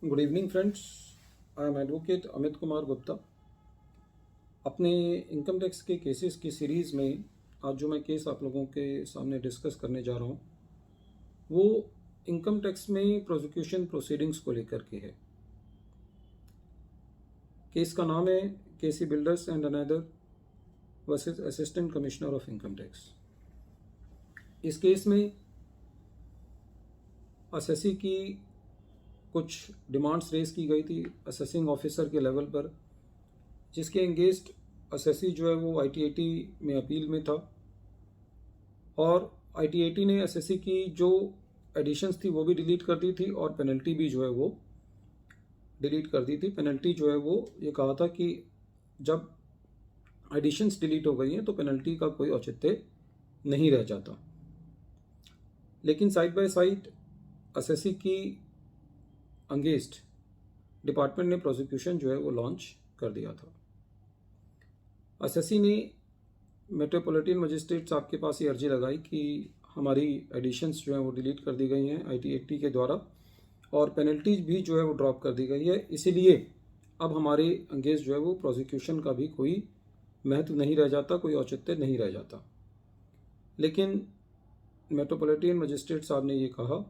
Good evening friends, I am advocate Amit Kumar Gupta. अपने income tax के cases की सीरीज़ में आज जो मैं केस आप लोगों के सामने डिस्कस करने जा रहा हूँ वो इनकम टैक्स में प्रोसिक्यूशन प्रोसीडिंग्स को लेकर के है। केस का नाम है KC builders and another versus assistant commissioner of income tax. इस केस में असेसी की कुछ डिमांड्स रेज की गई थी असेसिंग ऑफिसर के लेवल पर, जिसके एंगेंस्ट असेसी जो है वो ITAT में अपील में था और ITAT ने असेसी की जो एडिशंस थी वो भी डिलीट कर दी थी और पेनल्टी भी जो है वो डिलीट कर दी थी। पेनल्टी जो है वो ये कहा था कि जब एडिशंस डिलीट हो गई हैं तो पेनल्टी का कोई औचित्य नहीं रह जाता। लेकिन साइड बाय साइड असेसी की अगेंस्ट डिपार्टमेंट ने प्रोसिक्यूशन जो है वो लॉन्च कर दिया था। असेसी ने मेट्रोपॉलिटन मजिस्ट्रेट साहब के पास ये अर्जी लगाई कि हमारी एडिशंस जो है वो डिलीट कर दी गई हैं ITAT के द्वारा और पेनल्टीज भी जो है वो ड्रॉप कर दी गई है, इसीलिए अब हमारे अगेंस्ट जो है वो प्रोसिक्यूशन का भी कोई महत्व नहीं रह जाता, कोई औचित्य नहीं रह जाता। लेकिन मेट्रोपॉलिटन मजिस्ट्रेट साहब ने ये कहा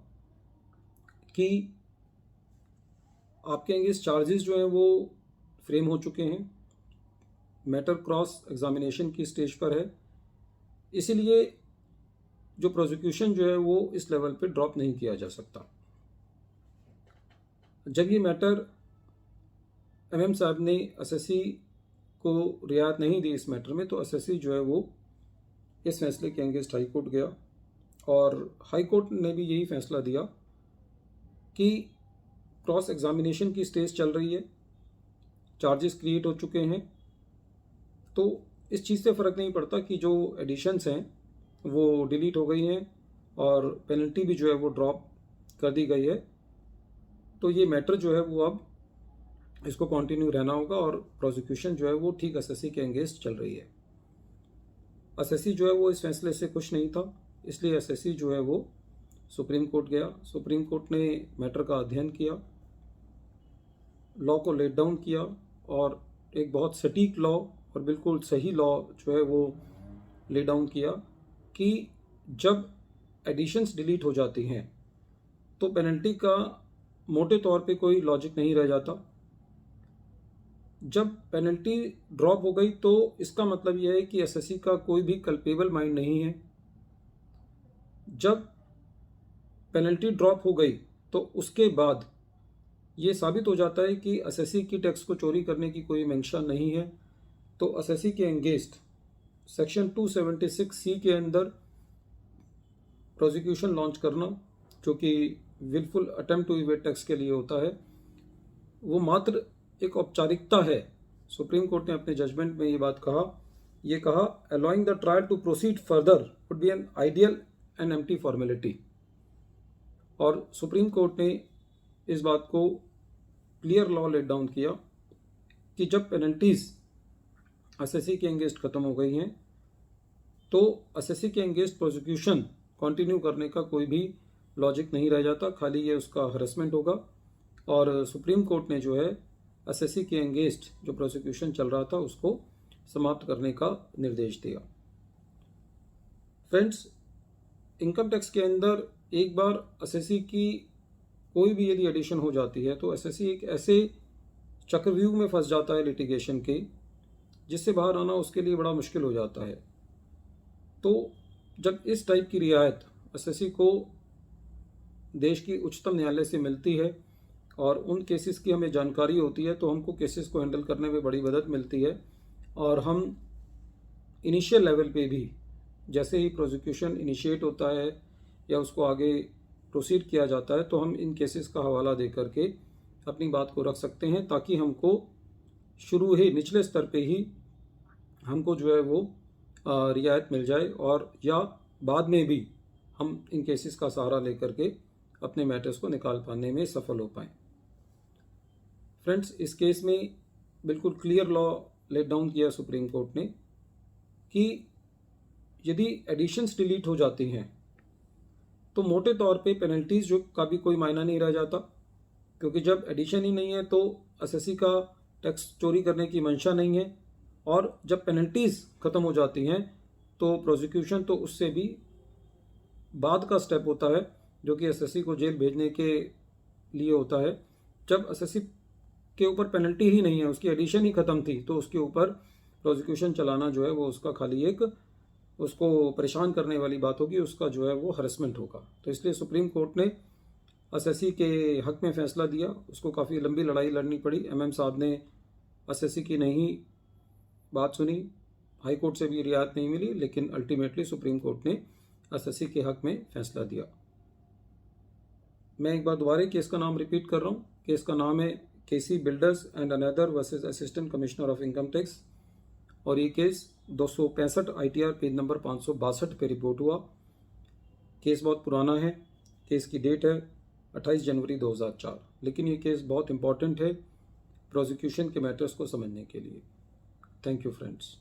कि आपके अगेंस्ट चार्जेस जो हैं वो फ्रेम हो चुके हैं, मैटर क्रॉस एग्जामिनेशन की स्टेज पर है, इसीलिए जो प्रोसिक्यूशन जो है वो इस लेवल पे ड्रॉप नहीं किया जा सकता। जब ये मैटर MM साहब ने असेसी को रियायत नहीं दी इस मैटर में, तो असेसी जो है वो इस फैसले के अगेंस्ट हाई कोर्ट गया और हाई कोर्ट ने भी यही फैसला दिया कि क्रॉस एग्जामिनेशन की स्टेज चल रही है, चार्जेस क्रिएट हो चुके हैं, तो इस चीज़ से फ़र्क नहीं पड़ता कि जो एडिशंस हैं वो डिलीट हो गई हैं और पेनल्टी भी जो है वो ड्रॉप कर दी गई है। तो ये मैटर जो है वो अब इसको कंटिन्यू रहना होगा और प्रोसिक्यूशन जो है वो ठीक असेसी के अगेंस्ट चल रही है। असेसी जो है वो इस फैसले से खुश नहीं था, इसलिए असेसी जो है वो सुप्रीम कोर्ट गया। सुप्रीम कोर्ट ने मैटर का अध्ययन किया, लॉ को लेट डाउन किया और एक बहुत सटीक लॉ और बिल्कुल सही लॉ जो है वो ले डाउन किया कि जब एडिशंस डिलीट हो जाती हैं तो पेनल्टी का मोटे तौर पे कोई लॉजिक नहीं रह जाता। जब पेनल्टी ड्रॉप हो गई तो इसका मतलब यह है कि एसएससी का कोई भी कल्पेबल माइंड नहीं है। जब पेनल्टी ड्रॉप हो गई तो उसके बाद ये साबित हो जाता है कि एसएससी की टैक्स को चोरी करने की कोई मंशा नहीं है। तो एसएससी के अगेंस्ट सेक्शन 276C के अंदर प्रोसिक्यूशन लॉन्च करना, जो कि wilful attempt to evade tax के लिए होता है, वो मात्र एक औपचारिकता है। सुप्रीम कोर्ट ने अपने जजमेंट में ये बात कहा, ये कहा allowing the trial to proceed further would be an ideal and empty formality. और सुप्रीम कोर्ट ने इस बात को क्लियर लॉ लेट डाउन किया कि जब पेनल्टीज एसएससी के अगेंस्ट खत्म हो गई हैं तो एसएससी के अगेंस्ट प्रोसिक्यूशन कंटिन्यू करने का कोई भी लॉजिक नहीं रह जाता, खाली ये उसका हरेसमेंट होगा। और सुप्रीम कोर्ट ने जो है एसएससी के अगेंस्ट जो प्रोसिक्यूशन चल रहा था उसको समाप्त करने का निर्देश दिया। फ्रेंड्स, इनकम टैक्स के अंदर एक बार एसएससी की कोई भी यदि एडिशन हो जाती है तो एसएससी एक ऐसे चक्रव्यूह में फंस जाता है लिटिगेशन के, जिससे बाहर आना उसके लिए बड़ा मुश्किल हो जाता है। तो जब इस टाइप की रियायत एसएससी को देश की उच्चतम न्यायालय से मिलती है और उन केसेस की हमें जानकारी होती है तो हमको केसेस को हैंडल करने में बड़ी मदद मिलती है और हम इनिशियल लेवल पे भी जैसे ही प्रोसिक्यूशन इनिशिएट होता है या उसको आगे प्रोसीड किया जाता है तो हम इन केसेस का हवाला दे करके अपनी बात को रख सकते हैं, ताकि हमको शुरू ही निचले स्तर पे ही हमको जो है वो रियायत मिल जाए और या बाद में भी हम इन केसेस का सहारा लेकर के अपने मैटर्स को निकाल पाने में सफल हो पाएँ। फ्रेंड्स, इस केस में बिल्कुल क्लियर लॉ लेट डाउन किया सुप्रीम कोर्ट ने कि यदि एडिशंस डिलीट हो जाती हैं तो मोटे तौर पे पेनल्टीज जो का भी कोई मायना नहीं रह जाता। क्योंकि जब एडिशन ही नहीं है तो एसएससी का टैक्स चोरी करने की मंशा नहीं है, और जब पेनल्टीज़ ख़त्म हो जाती हैं तो प्रोसिक्यूशन तो उससे भी बाद का स्टेप होता है, जो कि एसएससी को जेल भेजने के लिए होता है। जब एसएससी के ऊपर पेनल्टी ही नहीं है, उसकी एडिशन ही ख़त्म थी, तो उसके ऊपर प्रोसिक्यूशन चलाना जो है वो उसका खाली एक उसको परेशान करने वाली बात होगी, उसका जो है वो हरेसमेंट होगा। तो इसलिए सुप्रीम कोर्ट ने एसएससी के हक में फ़ैसला दिया। उसको काफ़ी लंबी लड़ाई लड़नी पड़ी। एमएम साहब ने एसएससी की नहीं बात सुनी, हाई कोर्ट से भी रियायत नहीं मिली, लेकिन अल्टीमेटली सुप्रीम कोर्ट ने एसएससी के हक में फ़ैसला दिया। मैं एक बार दोबारा केस का नाम रिपीट कर रहा हूँ। केस का नाम है KC builders and another versus assistant commissioner of income tax, और ये केस 265 ITR पेज नंबर 562 पे रिपोर्ट हुआ। केस बहुत पुराना है। केस की डेट है 28 जनवरी 2004, लेकिन ये केस बहुत इंपॉर्टेंट है प्रोसिक्यूशन के मैटर्स को समझने के लिए। Thank you friends.